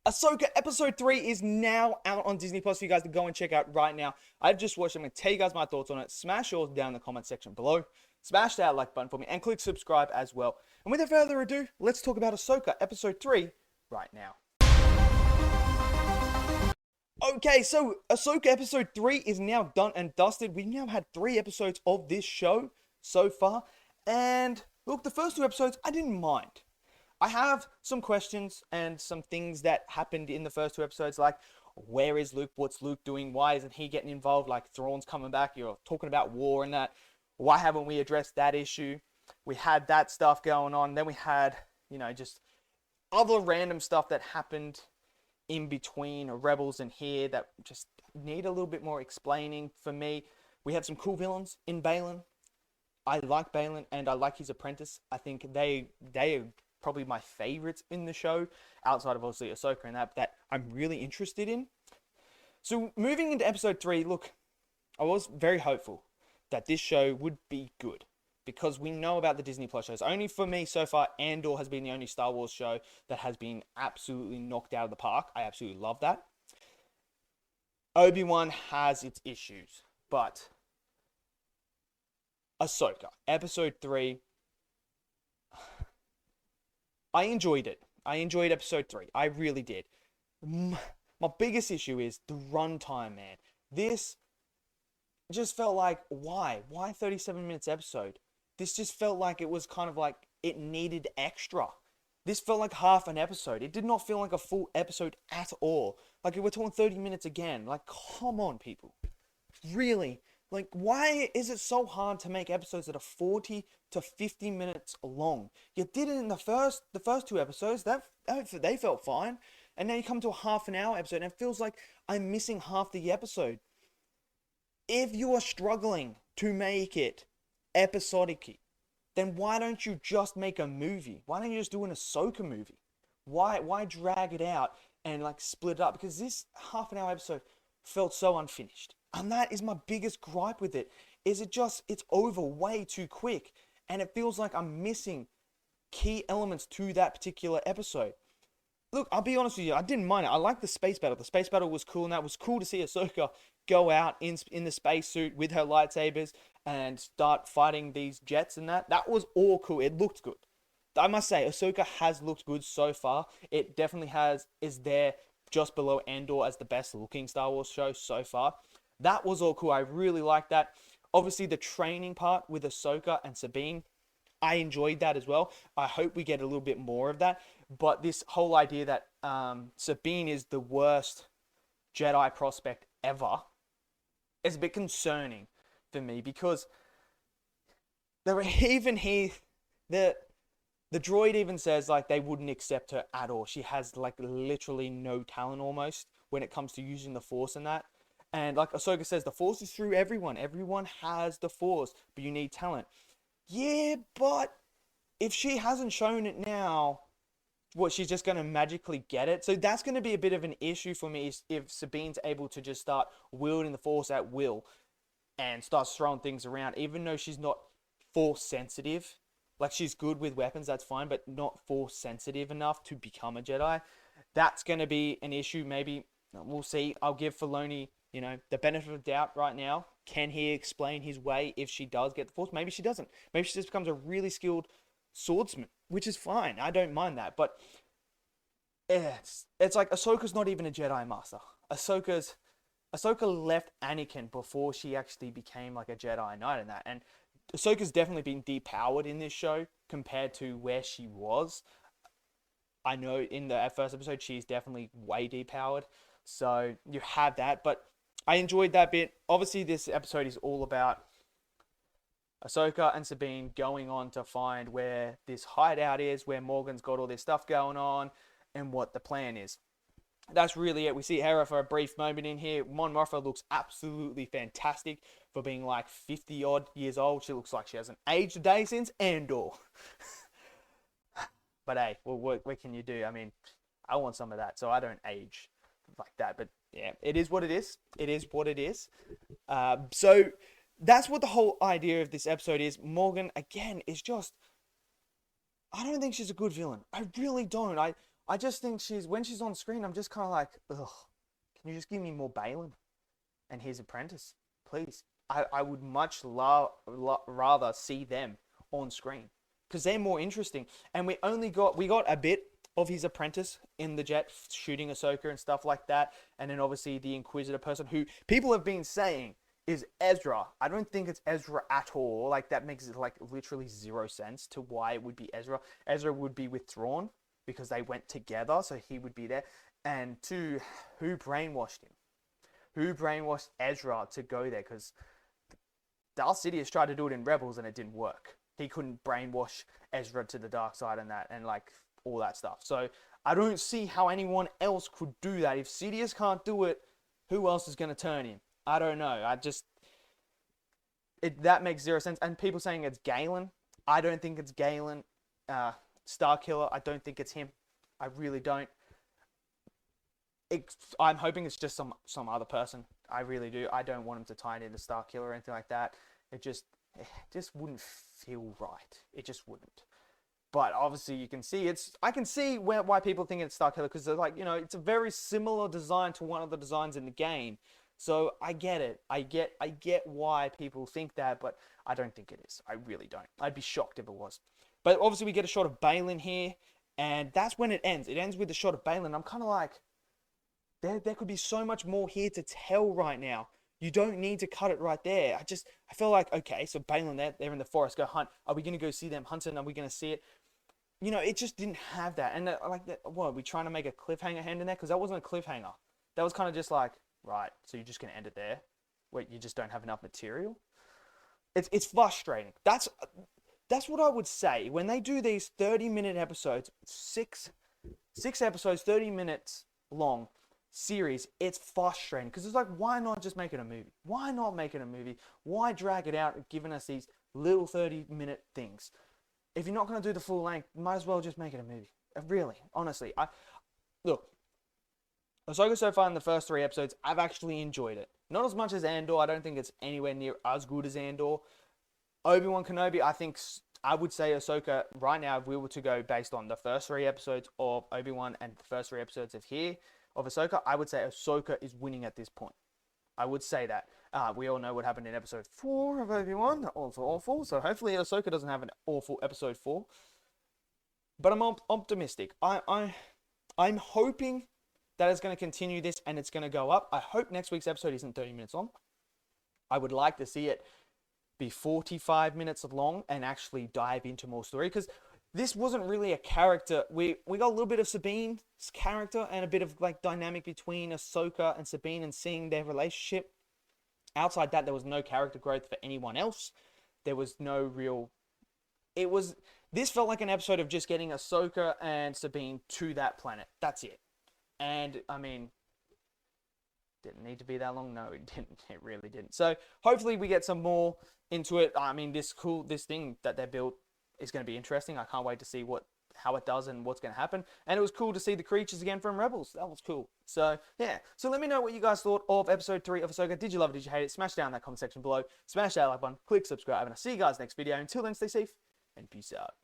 Ahsoka episode 3 is now out on Disney Plus for you guys to go and check out right now. I've just watched it. I'm going to tell you guys my thoughts on it. Smash yours down in the comment section below. Smash that like button for me and click subscribe as well. And without further ado, let's talk about Ahsoka episode 3 right now. Okay, so Ahsoka episode 3 is now done and dusted. We've now had 3 episodes of this show so far. And look, the first 2 episodes, I didn't mind. I have some questions and some things that happened in the first 2 episodes, like where is Luke? What's Luke doing? Why isn't he getting involved? Like Thrawn's coming back. You're talking about war and that. Why haven't we addressed that issue? We had that stuff going on. Then we had, just other random stuff that happened in between Rebels and here that just need a little bit more explaining for me. We had some cool villains in Baylan. I like Baylan and I like his apprentice. I think they are probably my favorites in the show, outside of obviously Ahsoka and that I'm really interested in. So moving into episode 3, look, I was very hopeful that this show would be good because we know about the Disney Plus shows. Only for me so far, Andor has been the only Star Wars show that has been absolutely knocked out of the park. I absolutely love that. Obi-Wan has its issues, but Ahsoka episode 3, I enjoyed it. I enjoyed episode 3. I really did. My biggest issue is the runtime, man. This just felt like, why? Why 37 minutes episode? This just felt like it was kind of like it needed extra. This felt like half an episode. It did not feel like a full episode at all. Like, we're talking 30 minutes again. Like, come on, people. Really? Like, why is it so hard to make episodes that are 40 to 50 minutes long? You did it in the first 2 episodes. They felt fine. And now you come to a half an hour episode and it feels like I'm missing half the episode. If you are struggling to make it episodic, then why don't you just make a movie? Why don't you just do an Ahsoka movie? Why drag it out and like split it up? Because this half an hour episode felt so unfinished. And that is my biggest gripe with it. It's over way too quick. And it feels like I'm missing key elements to that particular episode. Look, I'll be honest with you, I didn't mind it. I liked the space battle. The space battle was cool, and that was cool to see Ahsoka go out in the spacesuit with her lightsabers and start fighting these jets and that. That was all cool. It looked good. I must say, Ahsoka has looked good so far. It definitely is there just below Andor as the best looking Star Wars show so far. That was all cool. I really liked that. Obviously, the training part with Ahsoka and Sabine, I enjoyed that as well. I hope we get a little bit more of that. But this whole idea that Sabine is the worst Jedi prospect ever is a bit concerning for me, because the droid even says like they wouldn't accept her at all. She has like literally no talent almost when it comes to using the Force and that. And like Ahsoka says, the Force is through everyone. Everyone has the Force, but you need talent. Yeah, but if she hasn't shown it now, what, she's just going to magically get it? So that's going to be a bit of an issue for me if Sabine's able to just start wielding the Force at will and starts throwing things around, even though she's not Force sensitive. Like, she's good with weapons, that's fine, but not Force sensitive enough to become a Jedi. That's going to be an issue. Maybe we'll see. I'll give Filoni, the benefit of the doubt right now. Can he explain his way if she does get the Force? Maybe she doesn't. Maybe she just becomes a really skilled swordsman, which is fine. I don't mind that. But it's like Ahsoka's not even a Jedi Master. Ahsoka left Anakin before she actually became like a Jedi Knight and that. And Ahsoka's definitely been depowered in this show compared to where she was. I know in the first episode, she's definitely way depowered. So you have that. But I enjoyed that bit. Obviously, this episode is all about Ahsoka and Sabine going on to find where this hideout is, where Morgan's got all this stuff going on, and what the plan is. That's really it. We see Hera for a brief moment in here. Mon Mothma looks absolutely fantastic for being like 50 odd years old. She looks like she hasn't aged a day since Andor. But hey, well, what can you do? I mean, I want some of that, so I don't age like that. But yeah, it is what it is. It is what it is. So that's what the whole idea of this episode is. Morgan, again, is just, I don't think she's a good villain. I really don't. I just think when she's on screen, I'm just kind of like, ugh, can you just give me more Balin and his apprentice, please? I would much rather see them on screen because they're more interesting. And we got a bit of his apprentice in the jet shooting Ahsoka and stuff like that. And then obviously the Inquisitor person who people have been saying is Ezra. I don't think it's Ezra at all. Like that makes it like literally zero sense to why it would be Ezra. Ezra would be withdrawn because they went together, so he would be there. And two, who brainwashed him? Who brainwashed Ezra to go there? Because Darth Sidious tried to do it in Rebels and it didn't work. He couldn't brainwash Ezra to the dark side and that, and like all that stuff. So I don't see how anyone else could do that. If Sidious can't do it, who else is going to turn him? I don't know. That makes zero sense. And people saying it's Galen. I don't think it's Galen. Starkiller, I don't think it's him. I really don't. I'm hoping it's just some other person. I really do. I don't want him to tie it into Starkiller or anything like that. It just wouldn't feel right. It just wouldn't. But obviously you can see I can see why people think it's Starkiller, because they're like, it's a very similar design to one of the designs in the game. So I get it. I get why people think that, but I don't think it is. I really don't. I'd be shocked if it was. But obviously we get a shot of Balin here, and that's when it ends. It ends with the shot of Balin. I'm kind of like, there could be so much more here to tell right now. You don't need to cut it right there. I feel like, okay, so Balin, they're in the forest, go hunt. Are we going to go see them hunting? Are we going to see it? It just didn't have that. And what, are we trying to make a cliffhanger end in there? Because that wasn't a cliffhanger. That was kind of just like, right, so you're just going to end it there? Wait, you just don't have enough material? It's frustrating. That's what I would say. When they do these 30-minute episodes, six episodes, 30 minutes long series, it's frustrating. Because it's like, why not just make it a movie? Why not make it a movie? Why drag it out, giving us these little 30-minute things? If you're not going to do the full length, might as well just make it a movie. Really, honestly. Look, Ahsoka so far in the first 3 episodes, I've actually enjoyed it. Not as much as Andor. I don't think it's anywhere near as good as Andor. Obi-Wan Kenobi, I would say Ahsoka, right now, if we were to go based on the first 3 episodes of Obi-Wan and the first 3 episodes of Ahsoka, I would say Ahsoka is winning at this point. I would say that. We all know what happened in episode 4 of Obi-Wan. Also awful. So hopefully Ahsoka doesn't have an awful episode 4. But I'm optimistic. I'm hoping that it's going to continue this and it's going to go up. I hope next week's episode isn't 30 minutes long. I would like to see it be 45 minutes long and actually dive into more story, because this wasn't really a character. We got a little bit of Sabine's character and a bit of like dynamic between Ahsoka and Sabine and seeing their relationship. Outside that, there was no character growth for anyone else. There was no real... This felt like an episode of just getting Ahsoka and Sabine to that planet. That's it. And, I mean, didn't need to be that long. No, it didn't. It really didn't. So, hopefully we get some more into it. I mean, this thing that they built is going to be interesting. I can't wait to see how it does and what's going to happen. And it was cool to see the creatures again from Rebels. That was cool. So, yeah. So, let me know what you guys thought of episode 3 of Ahsoka. Did you love it? Did you hate it? Smash down that comment section below. Smash that like button. Click subscribe. And I'll see you guys next video. Until then, stay safe and peace out.